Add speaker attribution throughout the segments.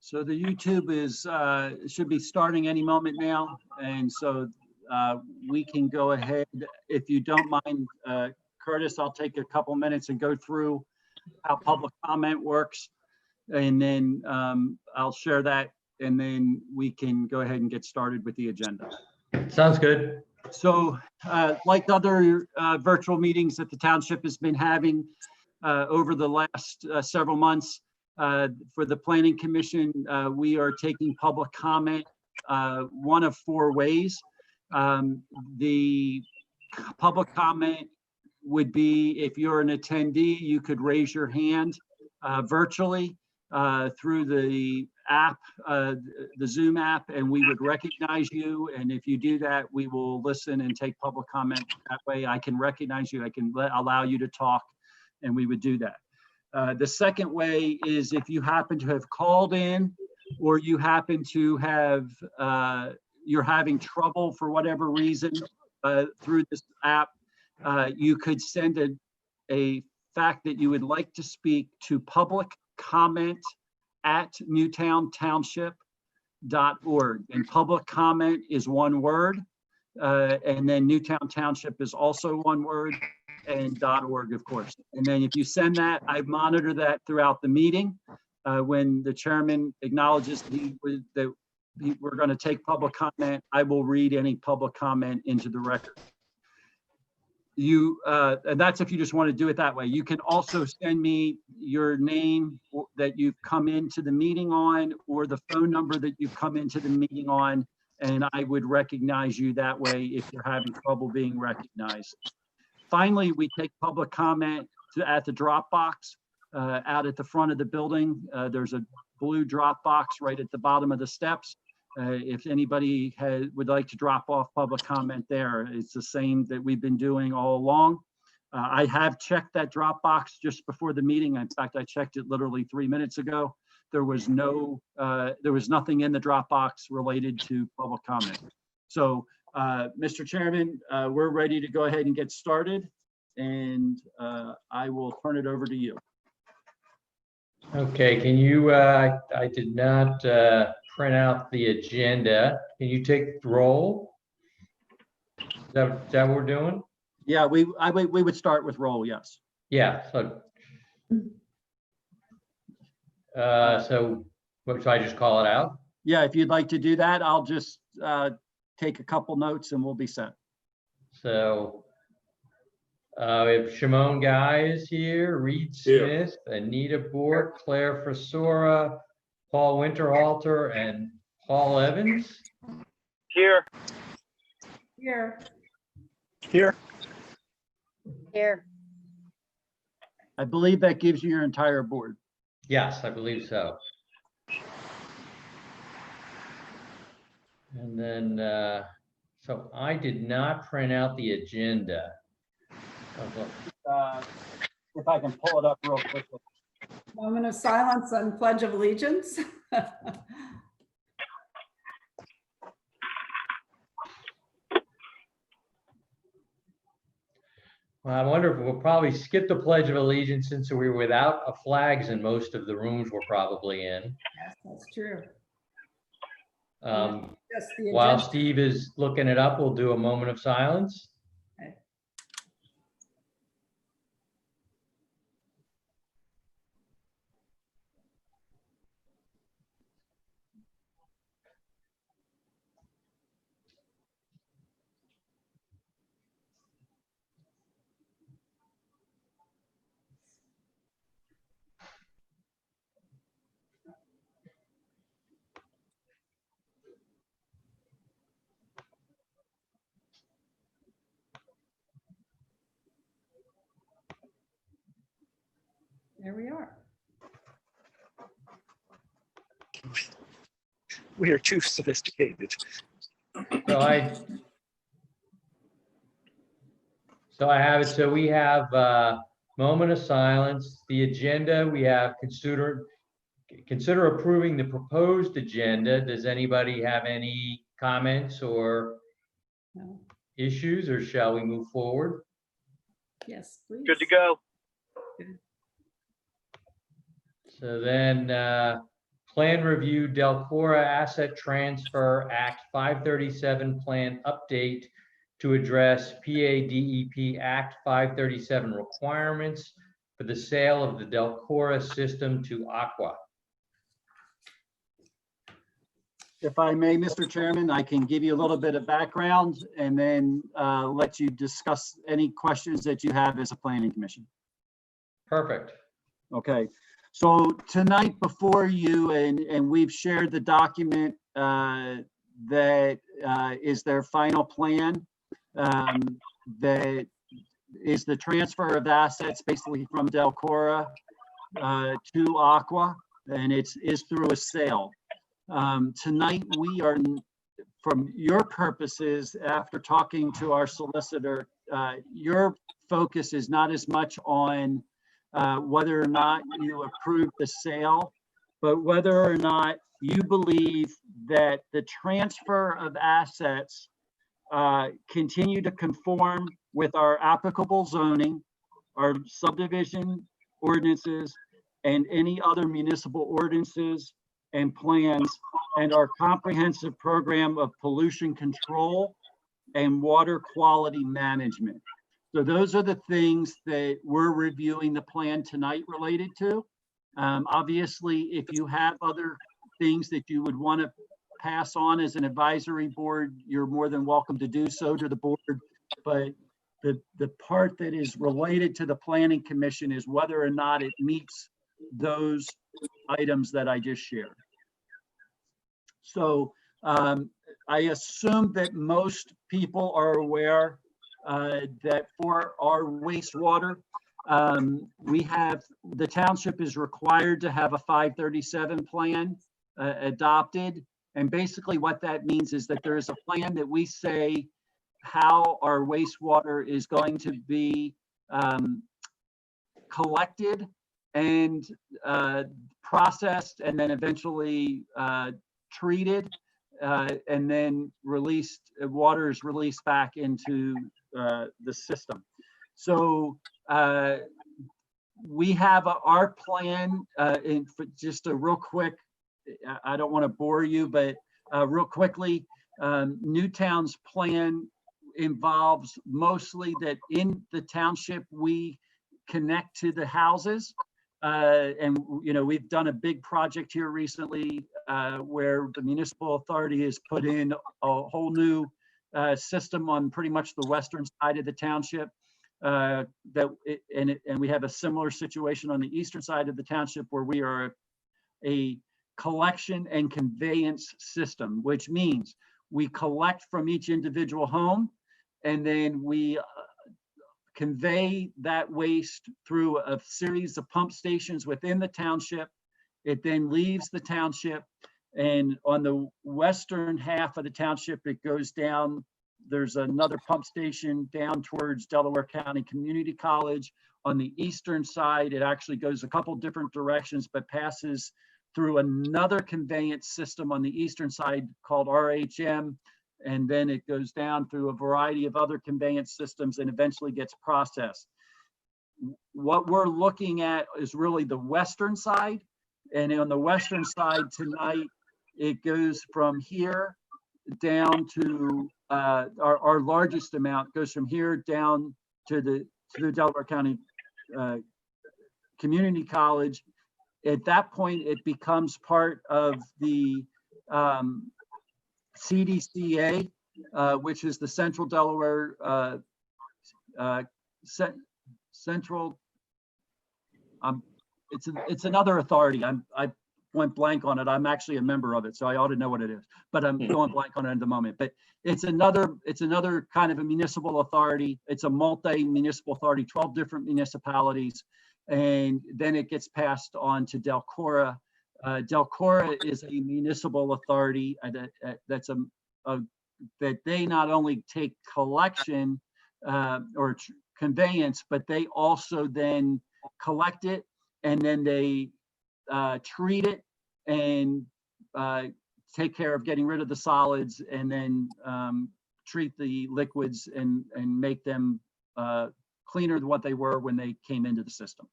Speaker 1: So the YouTube is should be starting any moment now, and so we can go ahead. If you don't mind, Curtis, I'll take a couple minutes and go through how public comment works, and then I'll share that, and then we can go ahead and get started with the agenda.
Speaker 2: Sounds good.
Speaker 1: So like other virtual meetings that the township has been having over the last several months, for the Planning Commission, we are taking public comment one of four ways. The public comment would be if you're an attendee, you could raise your hand virtually through the app, the Zoom app, and we would recognize you. And if you do that, we will listen and take public comment. That way I can recognize you, I can allow you to talk, and we would do that. The second way is if you happen to have called in, or you happen to have, you're having trouble for whatever reason through this app, you could send a fact that you would like to speak to public comment at newtowntownship.org. And public comment is one word, and then Newtown Township is also one word, and .org, of course. And then if you send that, I monitor that throughout the meeting. When the chairman acknowledges that we're going to take public comment, I will read any public comment into the record. And that's if you just want to do it that way. You can also send me your name that you've come into the meeting on, or the phone number that you've come into the meeting on, and I would recognize you that way if you're having trouble being recognized. Finally, we take public comment at the drop box out at the front of the building. There's a blue drop box right at the bottom of the steps. If anybody would like to drop off public comment there, it's the same that we've been doing all along. I have checked that drop box just before the meeting. In fact, I checked it literally 3 minutes ago. There was nothing in the drop box related to public comment. So, Mr. Chairman, we're ready to go ahead and get started, and I will turn it over to you.
Speaker 2: Okay, can you, I did not print out the agenda. Can you take the roll? Is that what we're doing?
Speaker 1: Yeah, we would start with roll, yes.
Speaker 2: Yeah, so what, should I just call it out?
Speaker 1: Yeah, if you'd like to do that, I'll just take a couple notes and we'll be set.
Speaker 2: So we have Shimon Guy is here, Reed Smith, Anita Bork, Claire Frisora, Paul Winterhalter, and Paul Evans.
Speaker 3: Here.
Speaker 4: Here.
Speaker 3: Here.
Speaker 4: Here.
Speaker 1: I believe that gives you your entire board.
Speaker 2: Yes, I believe so. And then, so I did not print out the agenda.
Speaker 1: If I can pull it up real quickly.
Speaker 4: Moment of silence on Pledge of Allegiance.
Speaker 2: Well, I wonder if we'll probably skip the Pledge of Allegiance since we were without flags in most of the rooms we're probably in.
Speaker 4: Yes, that's true.
Speaker 2: Yes,
Speaker 4: the
Speaker 2: while
Speaker 4: agenda.
Speaker 2: Steve is looking it up, we'll do a moment of silence.
Speaker 4: Okay. There we are.
Speaker 3: We are too sophisticated.
Speaker 2: So I have it. So we have moment of silence. The agenda, we have consider approving the proposed agenda. Does anybody have any comments or
Speaker 4: No.
Speaker 2: issues, or shall we move forward?
Speaker 4: Yes, please.
Speaker 3: Good to go.
Speaker 2: So then Plan review, DELCORA Asset Transfer Act 537 plan update to address PADEP Act 537 requirements for the sale of the DELCORA system to Aqua.
Speaker 1: If I may, Mr. Chairman, I can give you a little bit of background and then let you discuss any questions that you have as a planning commission.
Speaker 2: Perfect.
Speaker 1: Okay, so tonight before you, and we've shared the document that is their final plan, that is the transfer of assets basically from DELCORA to Aqua, and is through a sale. Tonight we are, from your purposes, after talking to our solicitor, your focus is not as much on whether or not you approve the sale, but whether or not you believe that the transfer of assets continue to conform with our applicable zoning, our subdivision ordinances, and any other municipal ordinances and plans, and our comprehensive program of pollution control and water quality management. So those are the things that we're reviewing the plan tonight related to. Obviously, if you have other things that you would want to pass on as an advisory board, you're more than welcome to do so to the board. But the part that is related to the planning commission is whether or not it meets those items that I just shared. So I assume that most people are aware that for our wastewater, the township is required to have a 537 plan adopted. And basically what that means is that there is a plan that we say how our wastewater is going to be collected and processed, and then eventually treated, and then released. Water is released back into the system. So we have our plan. Just a real quick, I don't want to bore you, but real quickly, Newtown's plan involves mostly that in the township we connect to the houses. And we've done a big project here recently where the municipal authority has put in a whole new system on pretty much the western side of the township. And we have a similar situation on the eastern side of the township where we are a collection and conveyance system, which means we collect from each individual home and then we convey that waste through a series of pump stations within the township. It then leaves the township, and on the western half of the township, it goes down. There's another pump station down towards Delaware County Community College. On the eastern side, it actually goes a couple different directions, but passes through another conveyance system on the eastern side called RHM. And then it goes down through a variety of other conveyance systems and eventually gets processed. What we're looking at is really the western side. And on the western side tonight, it goes from here down to our largest amount goes from here down to the Delaware County Community College. At that point, it becomes part of the CDCA, which is the Central Delaware Central. It's another authority. I went blank on it. I'm actually a member of it, so I ought to know what it is. But I'm going blank on it at the moment. But it's another kind of a municipal authority. It's a multi-municipal authority, 12 different municipalities, and then it gets passed on to DELCORA. DELCORA is a municipal authority that's that they not only take collection or conveyance, but they also then collect it, and then they treat it and take care of getting rid of the solids, and then treat the liquids and make them cleaner than what they were when they came into the system.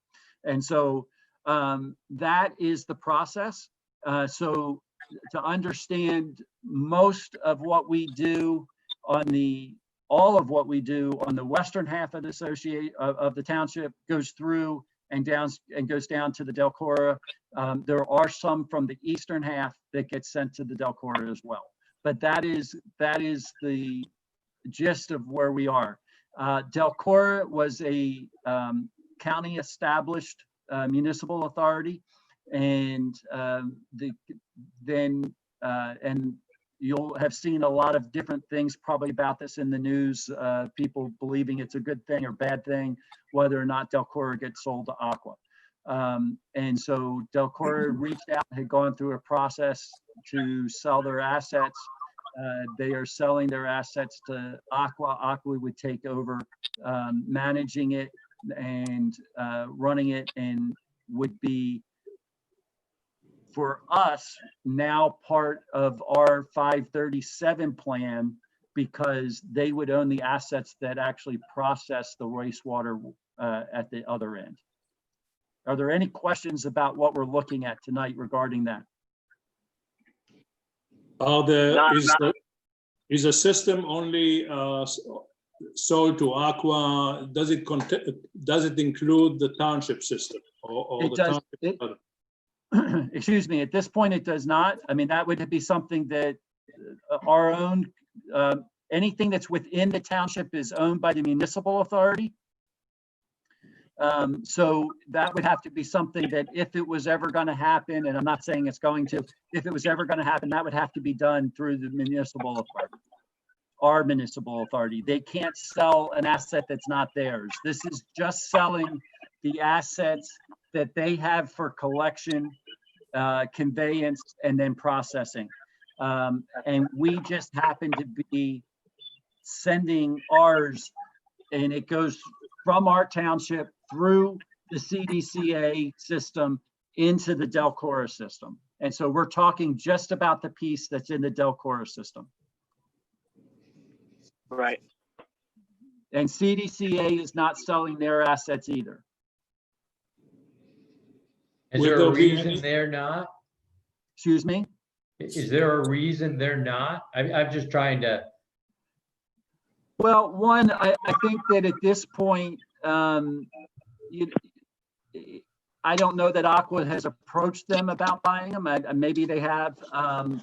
Speaker 1: And so that is the process. So to understand most of what we do on all of what we do on the western half of the township goes through and goes down to the DELCORA. There are some from the eastern half that get sent to the DELCORA as well. But that is the gist of where we are. DELCORA was a county established municipal authority, and and you'll have seen a lot of different things probably about this in the news, people believing it's a good thing or bad thing, whether or not DELCORA gets sold to Aqua. And so DELCORA reached out, had gone through a process to sell their assets. They are selling their assets to Aqua. Aqua would take over managing it and running it, and would be, for us, now part of our 537 plan, because they would own the assets that actually process the wastewater at the other end. Are there any questions about what we're looking at tonight regarding that?
Speaker 5: Is the system only sold to Aqua? Does it include the township system? Or
Speaker 1: It
Speaker 5: the
Speaker 1: does.
Speaker 5: township?
Speaker 1: Excuse me, at this point, it does not. I mean, that would be something that our own, anything that's within the township is owned by the municipal authority. So that would have to be something that if it was ever going to happen, and I'm not saying it's going to, if it was ever going to happen, that would have to be done through the municipal authority, our municipal authority. They can't sell an asset that's not theirs. This is just selling the assets that they have for collection, conveyance, and then processing. And we just happen to be sending ours, and it goes from our township through the CDCA system into the DELCORA system. And so we're talking just about the piece that's in the DELCORA system.
Speaker 3: Right.
Speaker 1: And CDCA is not selling their assets either.
Speaker 2: Is
Speaker 5: Will
Speaker 2: there a
Speaker 5: there be
Speaker 2: reason
Speaker 5: any-
Speaker 2: they're not?
Speaker 1: Excuse me?
Speaker 2: Is there a reason they're not? I'm just trying to,
Speaker 1: Well, one, I think that at this point, I don't know that Aqua has approached them about buying them. Maybe they have. I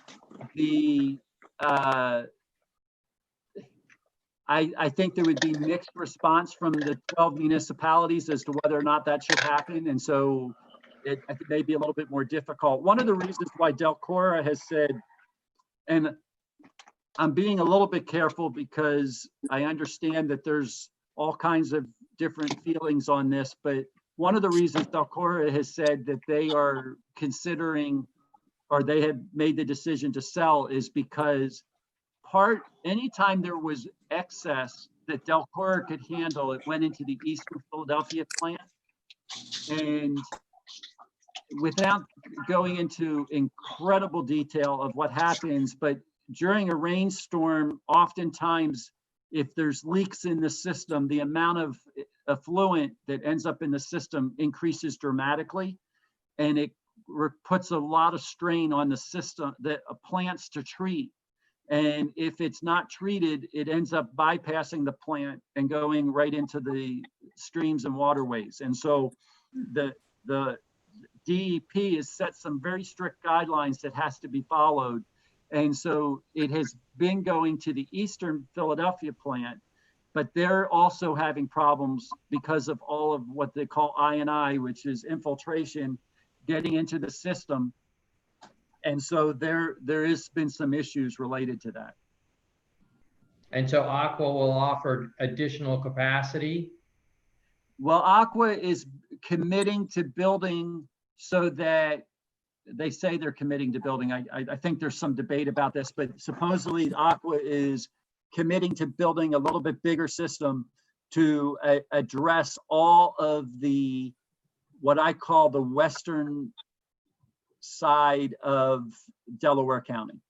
Speaker 1: think there would be mixed response from the 12 municipalities as to whether or not that should happen. And so it may be a little bit more difficult. One of the reasons why DELCORA has said, and I'm being a little bit careful because I understand that there's all kinds of different feelings on this, but one of the reasons DELCORA has said that they are considering, or they have made the decision to sell, is because anytime there was excess that DELCORA could handle, it went into the Eastern Philadelphia plant. And without going into incredible detail of what happens, but during a rainstorm, oftentimes, if there's leaks in the system, the amount of effluent that ends up in the system increases dramatically, and it puts a lot of strain on the system that plants to treat. And if it's not treated, it ends up bypassing the plant and going right into the streams and waterways. And so the DEP has set some very strict guidelines that has to be followed. And so it has been going to the Eastern Philadelphia plant, but they're also having problems because of all of what they call I&I, which is infiltration, getting into the system. And so there has been some issues related to that.
Speaker 2: and so Aqua will offer additional capacity?
Speaker 1: Well, Aqua is committing to building, so that they say they're committing to building. I think there's some debate about this, but supposedly Aqua is committing to building a little bit bigger system to address all of the, what I call the western side of Delaware County.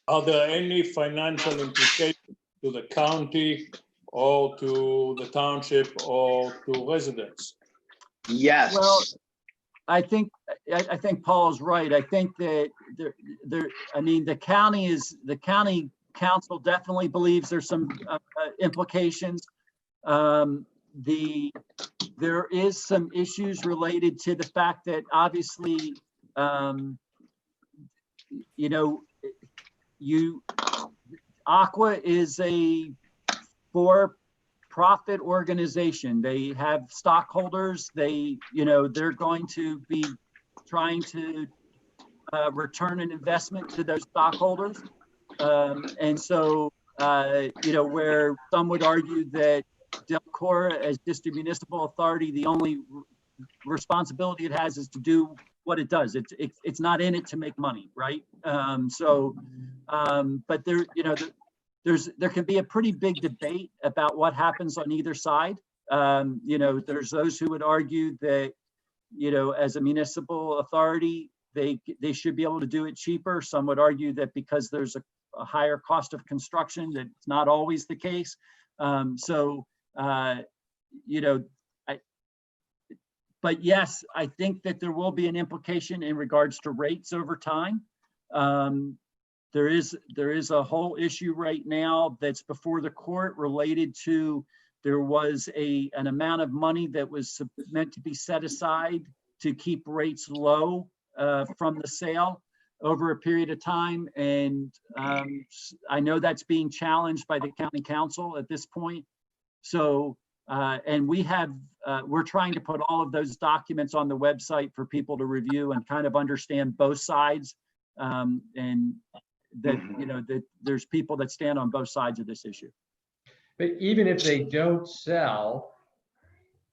Speaker 5: Are there any financial implications to the county or to the township or to residents?
Speaker 3: Yes.
Speaker 1: Well, I think Paul's right. I think that I mean, the county council definitely believes there's some implications. There is some issues related to the fact that obviously, you know, Aqua is a for-profit organization. They have stockholders. They're going to be trying to return an investment to those stockholders. And so, where some would argue that DELCORA, as district municipal authority, the only responsibility it has is to do what it does. It's not in it to make money, right? But there can be a pretty big debate about what happens on either side. There's those who would argue that, as a municipal authority, they should be able to do it cheaper. Some would argue that because there's a higher cost of construction, that it's not always the case. But yes, I think that there will be an implication in regards to rates over time. There is a whole issue right now that's before the court related to, there was an amount of money that was meant to be set aside to keep rates low from the sale over a period of time. And I know that's being challenged by the county council at this point. So, and we're trying to put all of those documents on the website for people to review and kind of understand both sides. And that, that there's people that stand on both sides of this issue.
Speaker 2: But even if they don't sell,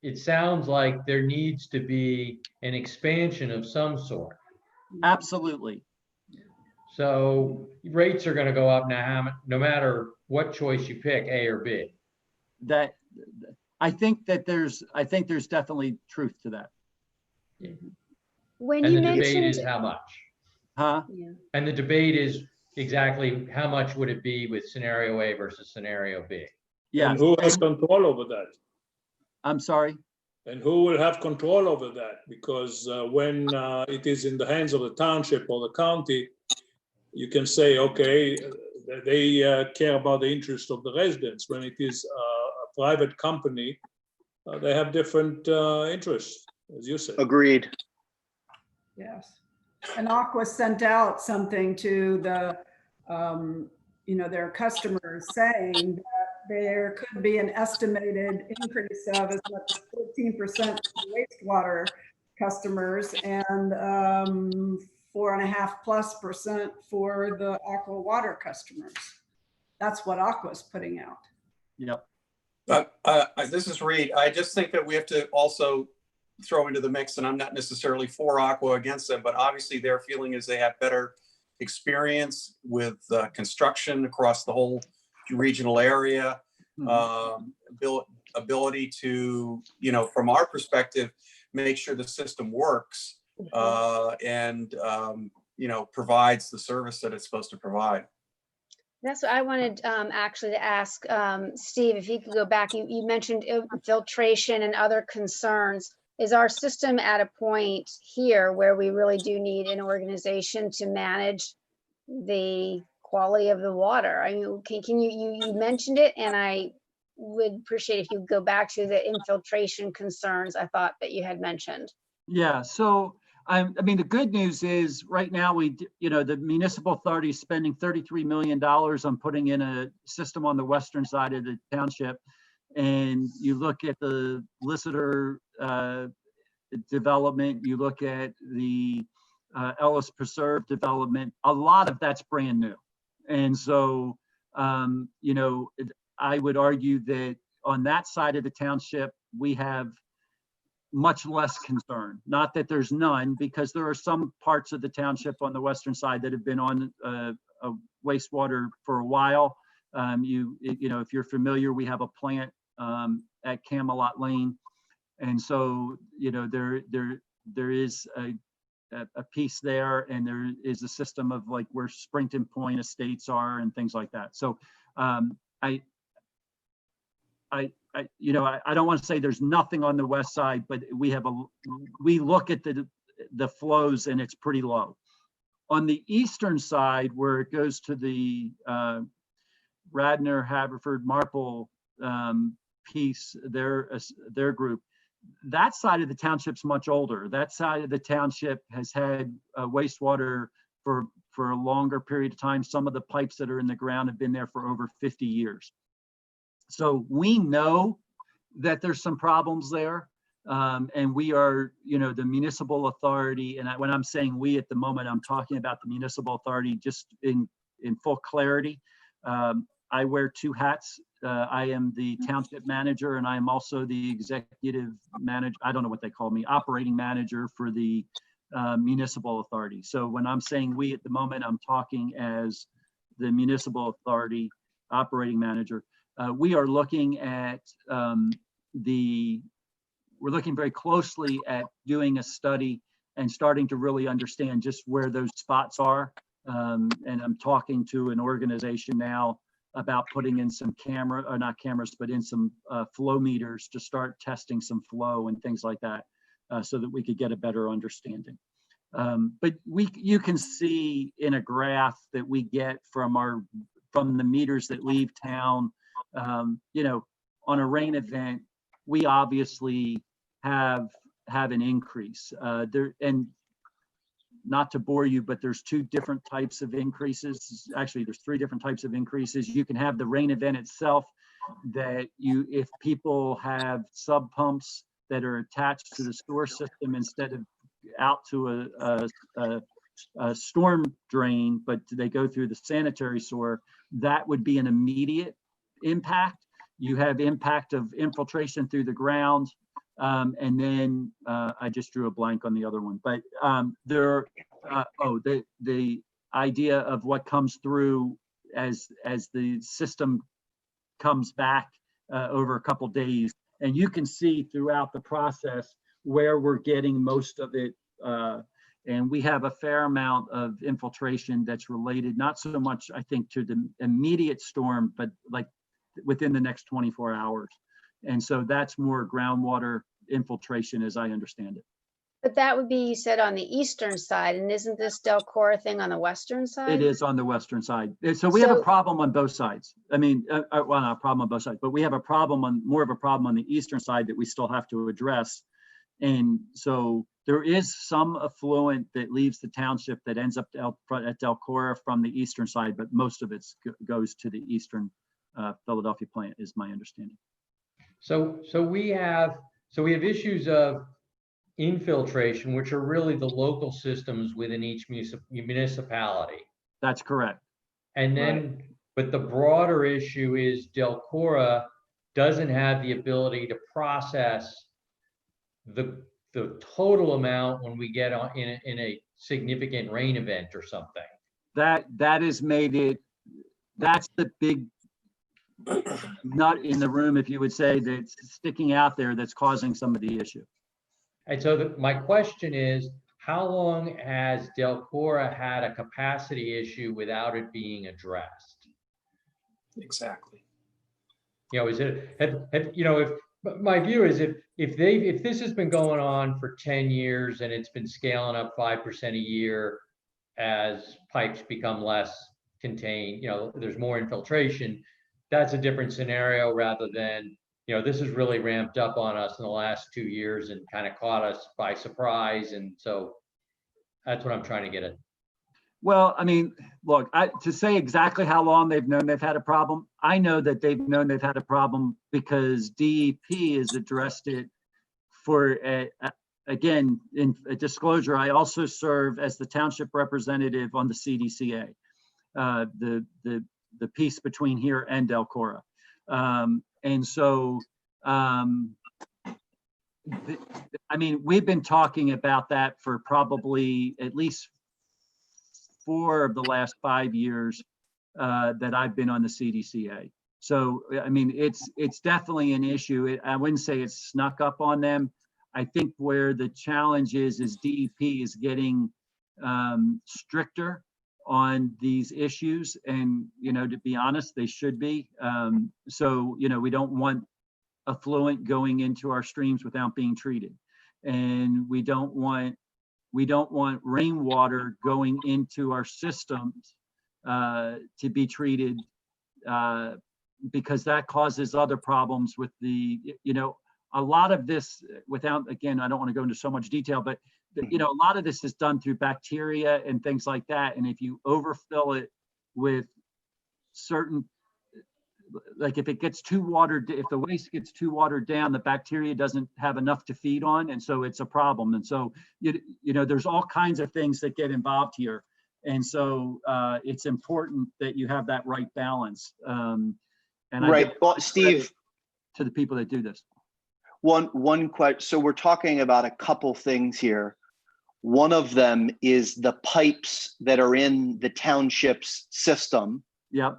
Speaker 2: it sounds like there needs to be an expansion of some sort.
Speaker 1: Absolutely.
Speaker 2: So rates are going to go up now, no matter what choice you pick, A or B.
Speaker 1: I think there's definitely truth to that.
Speaker 6: When
Speaker 2: And
Speaker 6: you
Speaker 2: the debate
Speaker 6: mentioned,
Speaker 2: is how much.
Speaker 1: Huh?
Speaker 6: yeah.
Speaker 2: And the debate is exactly how much would it be with scenario A versus scenario B.
Speaker 1: Yeah.
Speaker 5: And who has control over that?
Speaker 1: I'm sorry.
Speaker 5: And who will have control over that? Because when it is in the hands of the township or the county, you can say, okay, they care about the interest of the residents. When it is a private company, they have different interests, as you said.
Speaker 3: Agreed.
Speaker 4: Yes. And Aqua sent out something to the, their customers saying that there could be an estimated increase of as much as 14% wastewater customers and 4.5+% for the Aqua water customers. That's what Aqua's putting out.
Speaker 1: Yep.
Speaker 7: This is Reed. I just think that we have to also throw into the mix, and I'm not necessarily for Aqua or against them, but obviously their feeling is they have better experience with construction across the whole regional area, ability to, from our perspective, make sure the system works and, provides the service that it's supposed to provide.
Speaker 6: That's what I wanted actually to ask Steve, if you could go back. You mentioned infiltration and other concerns. Is our system at a point here where we really do need an organization to manage the quality of the water? I mean, can you mentioned it, and I would appreciate if you go back to the infiltration concerns I thought that you had mentioned.
Speaker 1: Yeah. So I mean, the good news is right now the municipal authority is spending $33 million on putting in a system on the western side of the township. And you look at the Lister development, you look at the Ellis Preserve development, a lot of that's brand new. And so, I would argue that on that side of the township, we have much less concern. Not that there's none, because there are some parts of the township on the western side that have been on a wastewater for a while. If you're familiar, we have a plant at Camelot Lane, and so there is a piece there, and there is a system of like where Springton Point estates are and things like that. So I don't want to say there's nothing on the west side, but we look at the the flows, and it's pretty low. On the eastern side, where it goes to the Radnor, Haverford, Marple piece, their group, that side of the township's much older. That side of the township has had wastewater for a longer period of time. Some of the pipes that are in the ground have been there for over 50 years. So we know that there's some problems there. And we are, the municipal authority, and when I'm saying we at the moment, I'm talking about the municipal authority just in full clarity. I wear two hats. I am the township manager, and I am also the executive manager. I don't know what they call me, operating manager for the municipal authority. So when I'm saying we at the moment, I'm talking as the municipal authority operating manager. We are looking at we're looking very closely at doing a study and starting to really understand just where those spots are. And I'm talking to an organization now about putting in some not cameras, but in some flow meters to start testing some flow and things like that, so that we could get a better understanding. But you can see in a graph that we get from the meters that leave town, on a rain event, we obviously have an increase there. And not to bore you, but there's two different types of increases. Actually, there's three different types of increases. You can have the rain event itself, that if people have sub pumps that are attached to the sewer system instead of out to a storm drain, but they go through the sanitary sewer, that would be an immediate impact. You have impact of infiltration through the ground. And then I just drew a blank on the other one, but the idea of what comes through as the system comes back over a couple days, and you can see throughout the process where we're getting most of it. And we have a fair amount of infiltration that's related, not so much, I think, to the immediate storm, but like within the next 24 hours. And so that's more groundwater infiltration, as I understand it.
Speaker 6: But that would be, you said, on the eastern side, and isn't this DELCORA thing on the western side?
Speaker 1: It is on the western side. So we have a problem on both sides. I mean, well, not a problem on both sides, but we have more of a problem on the eastern side that we still have to address. And so there is some affluent that leaves the township that ends up at DELCORA from the eastern side, but most of it goes to the eastern Philadelphia plant, is my understanding.
Speaker 2: So we have issues of infiltration, which are really the local systems within each municipality.
Speaker 1: That's correct.
Speaker 2: And then, but the broader issue is DELCORA doesn't have the ability to process the total amount when we get in a significant rain event or something.
Speaker 1: That has made it, that's the big nut in the room, if you would say, that's sticking out there that's causing some of the issue.
Speaker 2: And so my question is, how long has DELCORA had a capacity issue without it being addressed?
Speaker 7: Exactly.
Speaker 2: Is it, if my view is if this has been going on for 10 years and it's been scaling up 5% a year as pipes become less contained, there's more infiltration, that's a different scenario rather than, this has really ramped up on us in the last 2 years and kind of caught us by surprise. And so that's what I'm trying to get at.
Speaker 1: Well, I mean, look, to say exactly how long they've known they've had a problem, I know that they've known they've had a problem because DEP has addressed it for, again, in a disclosure, I also serve as the township representative on the CDCA, the piece between here and DELCORA. And so, I mean, we've been talking about that for probably at least 4 of the last 5 years that I've been on the CDCA. So, I mean, it's definitely an issue. I wouldn't say it's snuck up on them. I think where the challenge is DEP is getting stricter on these issues, and to be honest, they should be. So we don't want effluent going into our streams without being treated, and we don't want we don't want rainwater going into our systems to be treated because that causes other problems with the, a lot of this without, again, I don't want to go into so much detail, but a lot of this is done through bacteria and things like that. And if you overfill it with certain, like if it gets too watered, if the waste gets too watered down, the bacteria doesn't have enough to feed on. And so it's a problem. And so, there's all kinds of things that get involved here. And so it's important that you have that right balance. And
Speaker 8: right. Well, Steve,
Speaker 1: to the people that do this.
Speaker 8: One question. So we're talking about a couple things here. One of them is the pipes that are in the township's system.
Speaker 1: Yep.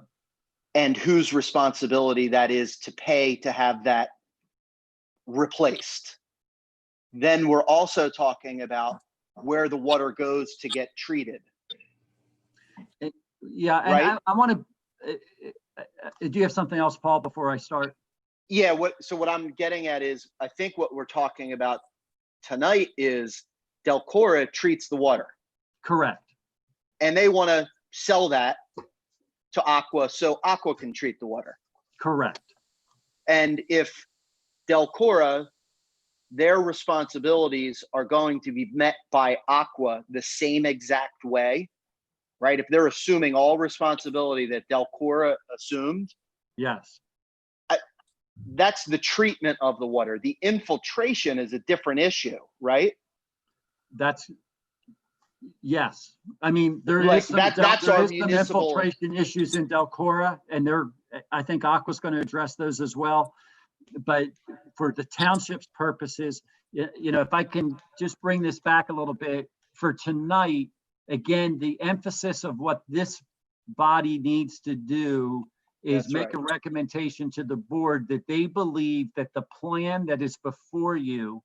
Speaker 8: And whose responsibility that is to pay to have that replaced. Then we're also talking about where the water goes to get treated.
Speaker 1: Yeah, and
Speaker 8: right?
Speaker 1: I want to, do you have something else, Paul, before I start?
Speaker 8: Yeah, what I'm getting at is, I think what we're talking about tonight is DELCORA treats the water.
Speaker 1: Correct.
Speaker 8: And they want to sell that to Aqua so Aqua can treat the water.
Speaker 1: Correct.
Speaker 8: And if DELCORA, their responsibilities are going to be met by Aqua the same exact way, right? If they're assuming all responsibility that DELCORA assumed.
Speaker 1: Yes.
Speaker 8: That's the treatment of the water. The infiltration is a different issue, right?
Speaker 1: Yes. I mean, there is some infiltration issues in DELCORA, and I think Aqua's going to address those as well. But for the township's purposes, if I can just bring this back a little bit for tonight, again, the emphasis of what this body needs to do is make a recommendation to the board that they believe that the plan that is before you,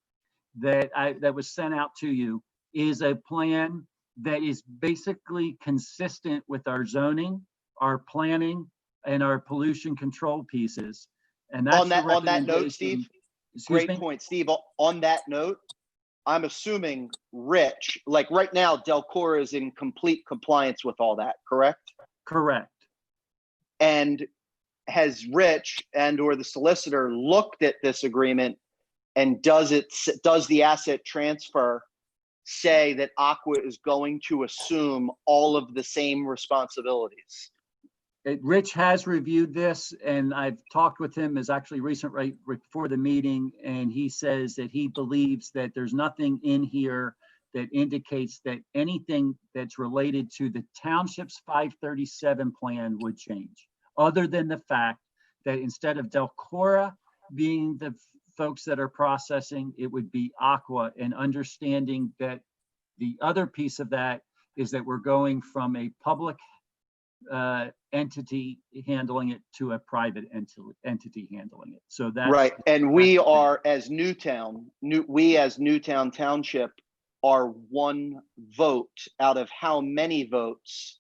Speaker 1: that was sent out to you, is a plan that is basically consistent with our zoning, our planning, and our pollution control pieces. And that's
Speaker 8: on that note, Steve, great point, Steve. On that note, I'm assuming Rich, like right now, DELCORA is in complete compliance with all that, correct?
Speaker 1: Correct.
Speaker 8: And has Rich or the solicitor looked at this agreement, and does the asset transfer say that Aqua is going to assume all of the same responsibilities?
Speaker 1: Rich has reviewed this, and I've talked with him as actually right before the meeting, and he says that he believes that there's nothing in here that indicates that anything that's related to the township's 537 plan would change, other than the fact that instead of DELCORA being the folks that are processing, it would be Aqua, and understanding that the other piece of that is that we're going from a public entity handling it to a private entity handling it. So that's
Speaker 8: right. And we are, as Newtown Township, are one vote out of how many votes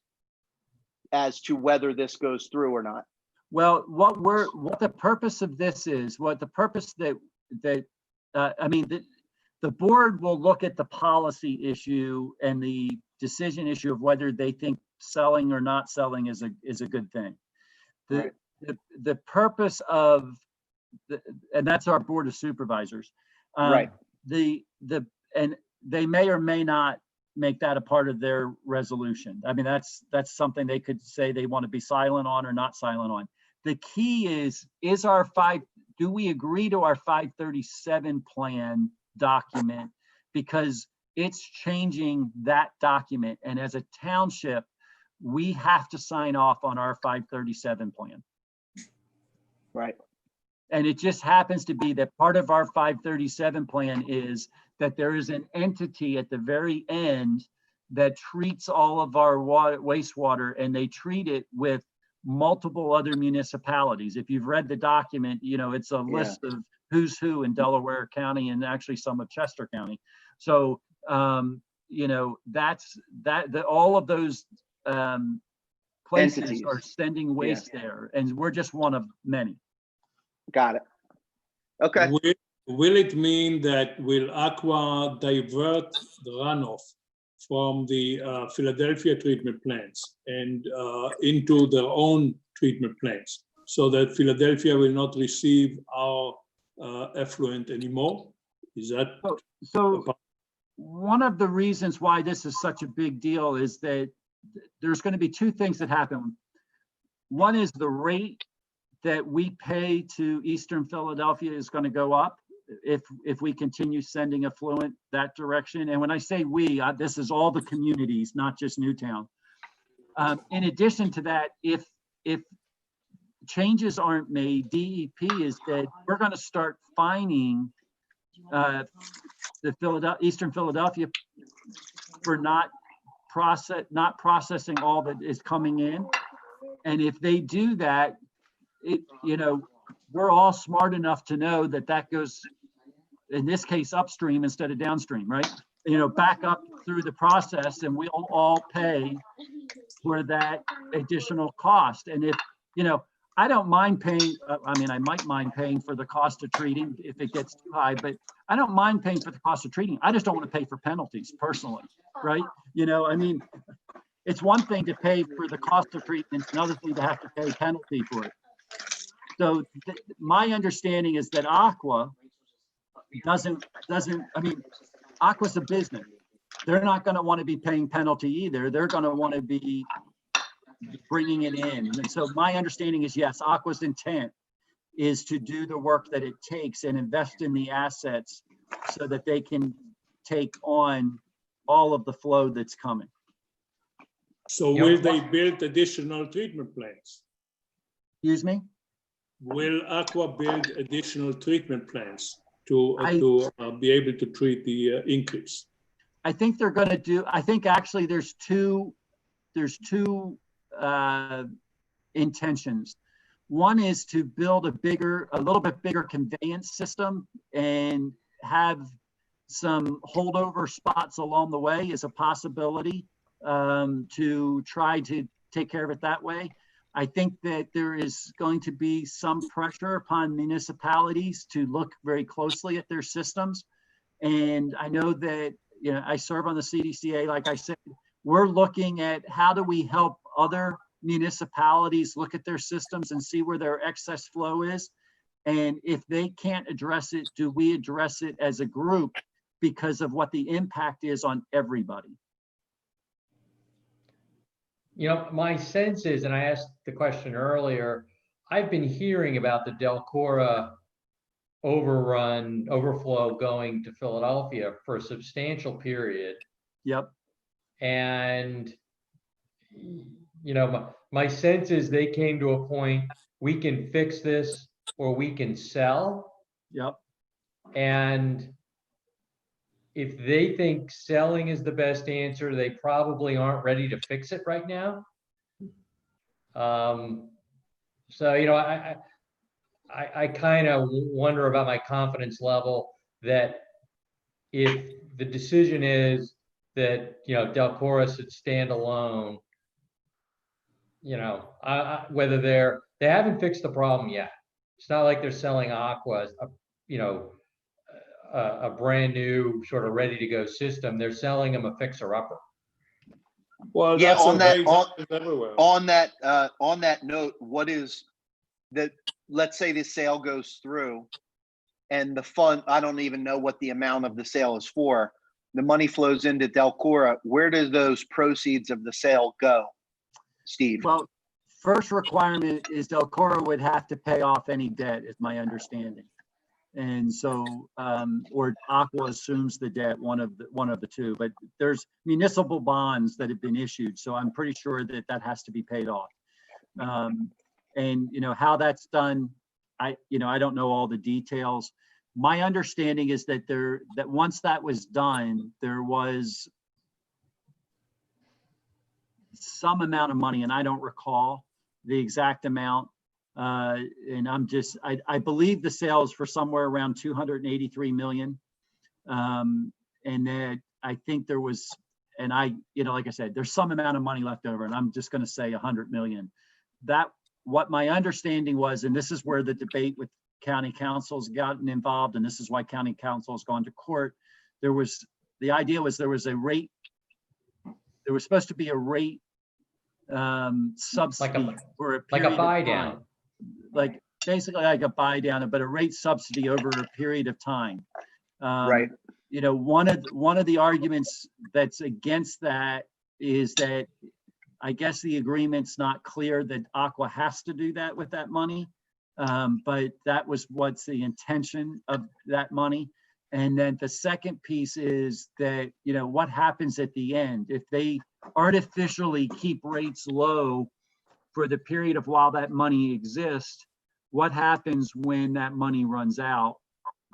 Speaker 8: as to whether this goes through or not?
Speaker 1: Well, what the purpose of this is, the board will look at the policy issue and the decision issue of whether they think selling or not selling is a good thing. The purpose of and that's our board of supervisors.
Speaker 8: Right.
Speaker 1: And they may or may not make that a part of their resolution. I mean, that's something they could say they want to be silent on or not silent on. The key is do we agree to our 537 plan document? Because it's changing that document. And as a township, we have to sign off on our 537 plan.
Speaker 8: Right.
Speaker 1: And it just happens to be that part of our 537 plan is that there is an entity at the very end that treats all of our wastewater, and they treat it with multiple other municipalities. If you've read the document, it's a list of who's who in Delaware County and actually some of Chester County. So, all of those places
Speaker 8: entities
Speaker 1: are sending waste there, and we're just one of many.
Speaker 8: Got it. Okay.
Speaker 5: Will it mean that will Aqua divert the runoff from the Philadelphia treatment plants and into their own treatment plants, so that Philadelphia will not receive our effluent anymore? Is that?
Speaker 1: So one of the reasons why this is such a big deal is that there's going to be two things that happen. One is the rate that we pay to Eastern Philadelphia is going to go up if we continue sending effluent that direction. And when I say we, this is all the communities, not just Newtown. In addition to that, if changes aren't made, DEP is that we're going to start fining the Eastern Philadelphia for not processing all that is coming in. And if they do that, we're all smart enough to know that that goes, in this case, upstream instead of downstream, right? Back up through the process, and we'll all pay for that additional cost. And if, I don't mind paying, I might mind paying for the cost of treating if it gets too high, but I don't mind paying for the cost of treating. I just don't want to pay for penalties personally, right? It's one thing to pay for the cost of treatment, it's another thing to have to pay a penalty for it. So my understanding is that Aqua Aqua's a business. They're not going to want to be paying penalty either. They're going to want to be bringing it in. And so my understanding is, yes, Aqua's intent is to do the work that it takes and invest in the assets so that they can take on all of the flow that's coming.
Speaker 5: So will they build additional treatment plants?
Speaker 1: Excuse me?
Speaker 5: Will Aqua build additional treatment plants to be able to treat the increase?
Speaker 1: I think they're going to do, I think actually there's two intentions. One is to build a little bit bigger conveyance system and have some holdover spots along the way is a possibility to try to take care of it that way. I think that there is going to be some pressure upon municipalities to look very closely at their systems. And I know that, I serve on the CDCA, like I said, we're looking at how do we help other municipalities look at their systems and see where their excess flow is. And if they can't address it, do we address it as a group because of what the impact is on everybody?
Speaker 2: My sense is, and I asked the question earlier, I've been hearing about the DELCORA overflow going to Philadelphia for a substantial period.
Speaker 1: Yep.
Speaker 2: And, my sense is they came to a point, we can fix this or we can sell.
Speaker 1: Yep.
Speaker 2: And if they think selling is the best answer, they probably aren't ready to fix it right now. So, I kind of wonder about my confidence level that if the decision is that, DELCORA should stand alone, whether they haven't fixed the problem yet. It's not like they're selling Aqua, a brand new sort of ready to go system. They're selling them a fixer upper.
Speaker 5: Well,
Speaker 8: Yeah,
Speaker 5: that's
Speaker 8: on that,
Speaker 5: everywhere.
Speaker 8: on that note, what is that? Let's say the sale goes through and the fund, I don't even know what the amount of the sale is for. The money flows into DELCORA. Where do those proceeds of the sale go, Steve?
Speaker 1: Well, first requirement is DELCORA would have to pay off any debt, is my understanding. And so, or Aqua assumes the debt, one of the two, but there's municipal bonds that have been issued. So I'm pretty sure that has to be paid off. And how that's done, I don't know all the details. My understanding is that that once that was done, there was some amount of money, and I don't recall the exact amount. And I believe the sales for somewhere around 283 million. And then I think there was, and like I said, there's some amount of money left over, and I'm just going to say 100 million. What my understanding was, and this is where the debate with county council's gotten involved, and this is why county council has gone to court. The idea was there was a rate there was supposed to be a rate subsidy for a
Speaker 2: like
Speaker 1: period
Speaker 2: a buy
Speaker 1: of time.
Speaker 2: down.
Speaker 1: Like basically like a buy down, but a rate subsidy over a period of time.
Speaker 8: Right.
Speaker 1: You know, one of the arguments that's against that is that I guess the agreement's not clear that Aqua has to do that with that money. But that was what's the intention of that money. And then the second piece is that, you know, what happens at the end if they artificially keep rates low for the period of while that money exists, what happens when that money runs out?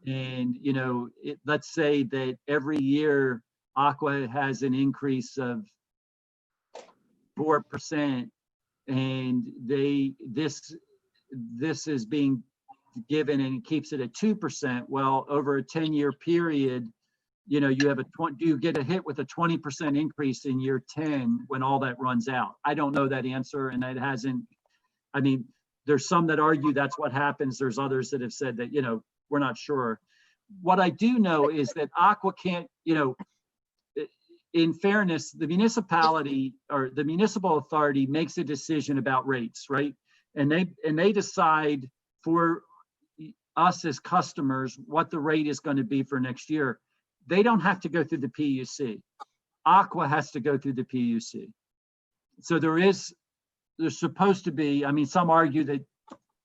Speaker 1: And, you know, let's say that every year Aqua has an increase of 4% and this is being given and it keeps it at 2%. Well, over a 10-year period, you know, you get a hit with a 20% increase in year 10 when all that runs out. I don't know that answer, and it hasn't. I mean, there's some that argue that's what happens. There's others that have said that, you know, we're not sure. What I do know is that Aqua can't, you know, in fairness, the municipality or the municipal authority makes a decision about rates, right? And they decide for us as customers what the rate is going to be for next year. They don't have to go through the PUC. Aqua has to go through the PUC. So there's supposed to be, I mean, some argue that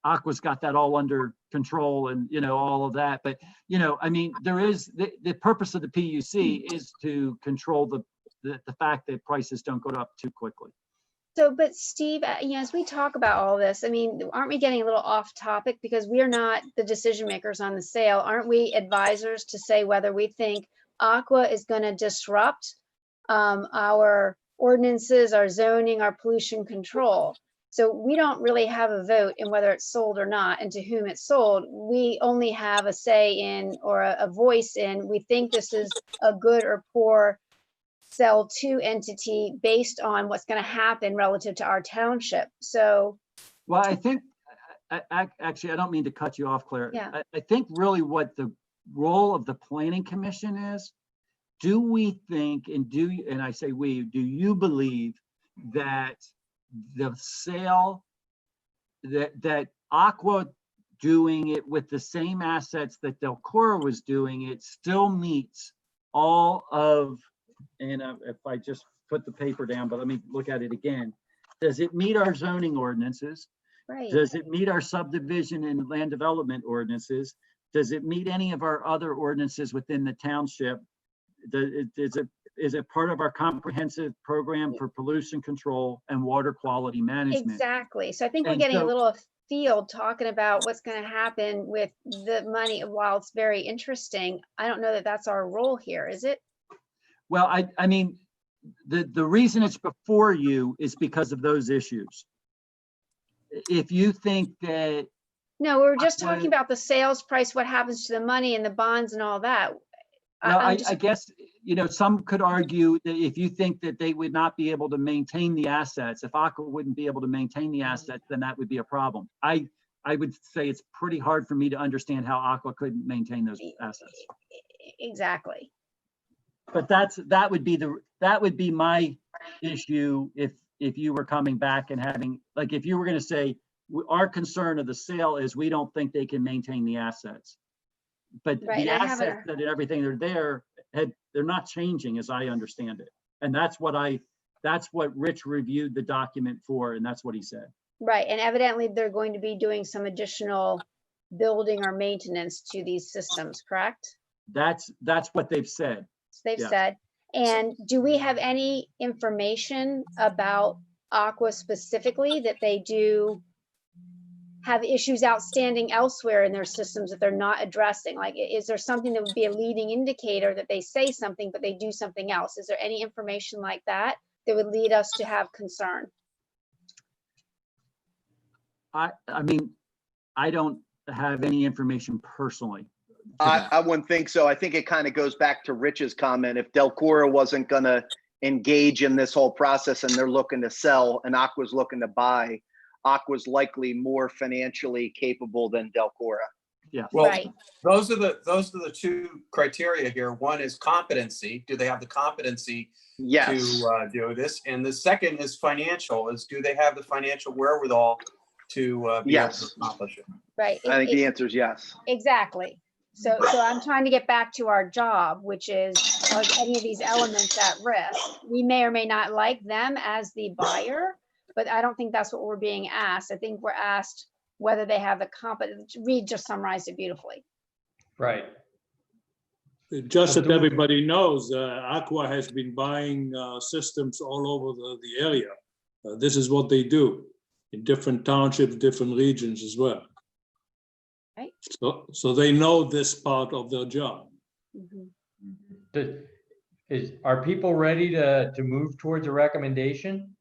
Speaker 1: Aqua's got that all under control and, you know, all of that. But, you know, I mean, there is the purpose of the PUC is to control the fact that prices don't go up too quickly.
Speaker 6: So, but Steve, you know, as we talk about all this, I mean, aren't we getting a little off topic because we are not the decision makers on the sale? Aren't we advisors to say whether we think Aqua is going to disrupt our ordinances, our zoning, our pollution control? So we don't really have a vote in whether it's sold or not and to whom it's sold. We only have a say in or a voice in, we think this is a good or poor sell to entity based on what's going to happen relative to our township. So,
Speaker 1: well, I think, actually, I don't mean to cut you off, Claire.
Speaker 6: Yeah.
Speaker 1: I think really what the role of the planning commission is, do we think, and I say we, do you believe that the sale, that Aqua doing it with the same assets that DELCORA was doing, it still meets all of, and if I just put the paper down, but let me look at it again. Does it meet our zoning ordinances?
Speaker 6: right.
Speaker 1: Does it meet our subdivision and land development ordinances? Does it meet any of our other ordinances within the township? Is it part of our comprehensive program for pollution control and water quality management?
Speaker 6: Exactly. So I think we're
Speaker 1: And
Speaker 6: getting a
Speaker 1: so-
Speaker 6: little afield talking about what's going to happen with the money. While it's very interesting, I don't know that that's our role here, is it?
Speaker 1: Well, I mean, the reason it's before you is because of those issues. If you think that,
Speaker 6: No, we were just
Speaker 1: Aqua-
Speaker 6: talking about the sales price, what happens to the money and the bonds and all that.
Speaker 1: well,
Speaker 6: I'm
Speaker 1: I
Speaker 6: just-
Speaker 1: guess, you know, some could argue that if you think that they would not be able to maintain the assets, if Aqua wouldn't be able to maintain the assets, then that would be a problem. I would say it's pretty hard for me to understand how Aqua couldn't maintain those assets.
Speaker 6: Exactly.
Speaker 1: But that would be my issue if you were coming back and having, like, if you were going to say our concern of the sale is we don't think they can maintain the assets, but
Speaker 6: Right,
Speaker 1: the
Speaker 6: and I haven't-
Speaker 1: assets that and everything that are there, they're not changing as I understand it, and that's what Rich reviewed the document for, and that's what he said.
Speaker 6: Right, and evidently they're going to be doing some additional building or maintenance to these systems, correct?
Speaker 1: That's what they've said.
Speaker 6: They've
Speaker 1: Yeah.
Speaker 6: said. And do we have any information about Aqua specifically that they do have issues outstanding elsewhere in their systems that they're not addressing? Like, is there something that would be a leading indicator that they say something, but they do something else? Is there any information like that that would lead us to have concern?
Speaker 1: I mean, I don't have any information personally. to that.
Speaker 8: I wouldn't think so. I think it kind of goes back to Rich's comment. If DELCORA wasn't going to engage in this whole process and they're looking to sell and Aqua's looking to buy, Aqua's likely more financially capable than DELCORA.
Speaker 1: Yes.
Speaker 7: Well,
Speaker 6: Right.
Speaker 7: those are the two criteria here. One is competency. Do they have the competency
Speaker 8: Yes.
Speaker 7: to do this? And the second is financial. Is do they have the financial wherewithal to be able to
Speaker 8: Yes.
Speaker 7: accomplish it?
Speaker 6: Right.
Speaker 8: I think the answer is yes.
Speaker 6: Exactly. So I'm trying to get back to our job, which is, are any of these elements at risk? We may or may not like them as the buyer, but I don't think that's what we're being asked. I think we're asked whether they have the competence. Reed just summarized it beautifully.
Speaker 2: Right.
Speaker 5: Just that everybody knows, Aqua has been buying systems all over the area. This is what they do in different townships, different regions as well.
Speaker 6: Right.
Speaker 5: So they know this part of their job.
Speaker 6: Mhm.
Speaker 2: Are people ready to move towards a recommendation?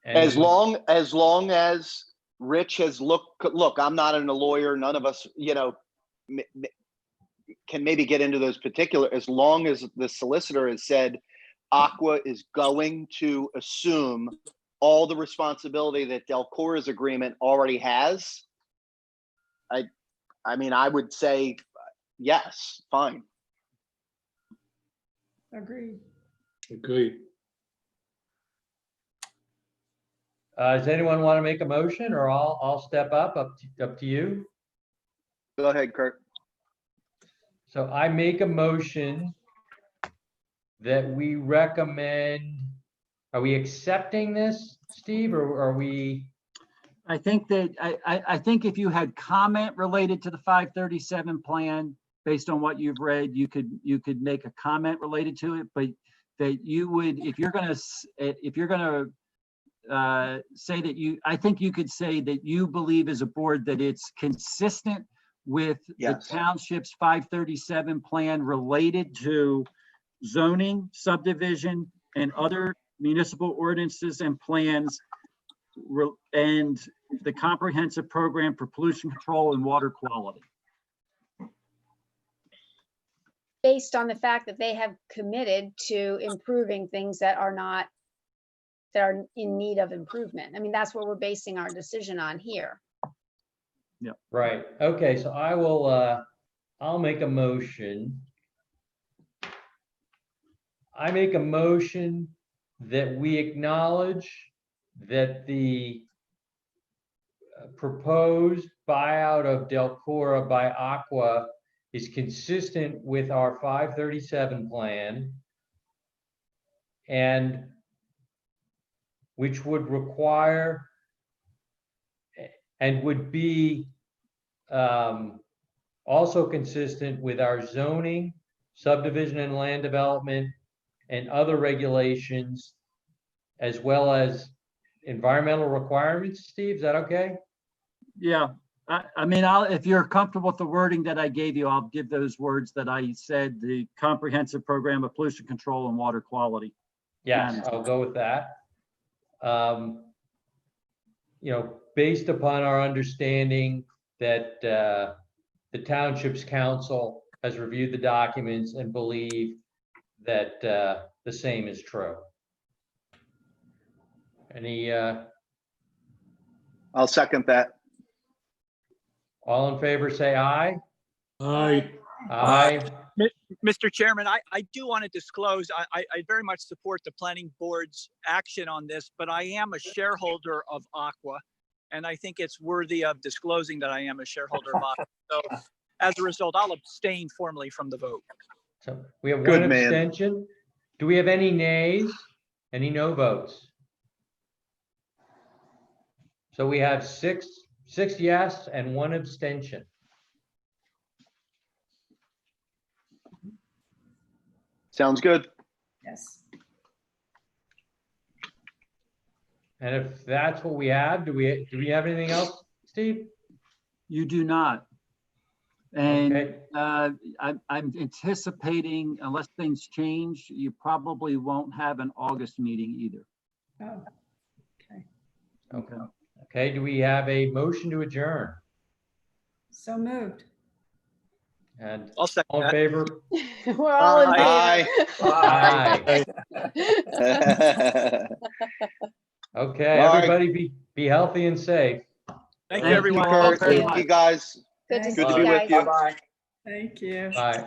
Speaker 8: As long as Rich has look, I'm not a lawyer. None of us, can maybe get into those particular, as long as the solicitor has said Aqua is going to assume all the responsibility that DELCORA's agreement already has. I mean, I would say yes, fine.
Speaker 4: Agreed.
Speaker 5: Agreed.
Speaker 2: Does anyone want to make a motion, or I'll step up to you?
Speaker 8: Go ahead, Kurt.
Speaker 2: So I make a motion that we recommend, are we accepting this, Steve, or are we?
Speaker 1: I think that, I think if you had comment related to the 537 plan, based on what you've read, you could make a comment related to it, but that you would, if you're gonna say that I think you could say that you believe as a board that it's consistent with the
Speaker 8: Yes.
Speaker 1: township's 537 plan related to zoning, subdivision, and other municipal ordinances and plans, and the comprehensive program for pollution control and water quality.
Speaker 6: Based on the fact that they have committed to improving things that are in need of improvement. I mean, that's what we're basing our decision on here.
Speaker 2: Right, okay, so I will, I'll make a motion. I make a motion that we acknowledge that the proposed buyout of DELCORA by Aqua is consistent with our 537 plan, and which would require and would be also consistent with our zoning, subdivision and land development, and other regulations, as well as environmental requirements. Steve, is that okay?
Speaker 1: Yeah, I mean, if you're comfortable with the wording that I gave you, I'll give those words that I said, the comprehensive program of pollution control and water quality.
Speaker 2: Yes, I'll go with that. Based upon our understanding that the township's council has reviewed the documents and believe that the same is true. Any,
Speaker 8: I'll second that.
Speaker 2: all in favor, say aye.
Speaker 5: Aye.
Speaker 2: Aye.
Speaker 3: Mr. Chairman, I do want to disclose, I very much support the planning board's action on this, but I am a shareholder of Aqua, and I think it's worthy of disclosing that I am a shareholder of Aqua. So as a result, I'll abstain formally from the vote.
Speaker 2: So we have
Speaker 8: Good
Speaker 2: one
Speaker 8: man.
Speaker 2: abstention. Do we have any nays? Any no votes? So we have six yes and one abstention.
Speaker 8: Sounds good.
Speaker 4: Yes.
Speaker 2: And if that's what we have, do we have anything else, Steve?
Speaker 1: You do not. And
Speaker 2: Okay.
Speaker 1: I'm anticipating, unless things change, you probably won't have an August meeting either.
Speaker 4: Oh, okay.
Speaker 2: Okay. Okay, do we have a motion to adjourn?
Speaker 4: So moved.
Speaker 2: And
Speaker 3: I'll second
Speaker 2: all in
Speaker 3: that.
Speaker 2: favor?
Speaker 6: We're all in
Speaker 8: Aye.
Speaker 6: favor.
Speaker 2: Aye. Okay,
Speaker 8: All right.
Speaker 2: everybody be healthy and safe.
Speaker 3: Thank
Speaker 1: Thank
Speaker 3: you,
Speaker 1: you,
Speaker 3: everyone.
Speaker 1: Kurt.
Speaker 8: Thank you, guys.
Speaker 6: Good to
Speaker 4: Thank
Speaker 6: see
Speaker 8: Good to
Speaker 6: you
Speaker 8: be with
Speaker 6: guys.
Speaker 8: you.
Speaker 7: Bye-bye.
Speaker 4: Thank you.
Speaker 2: Bye.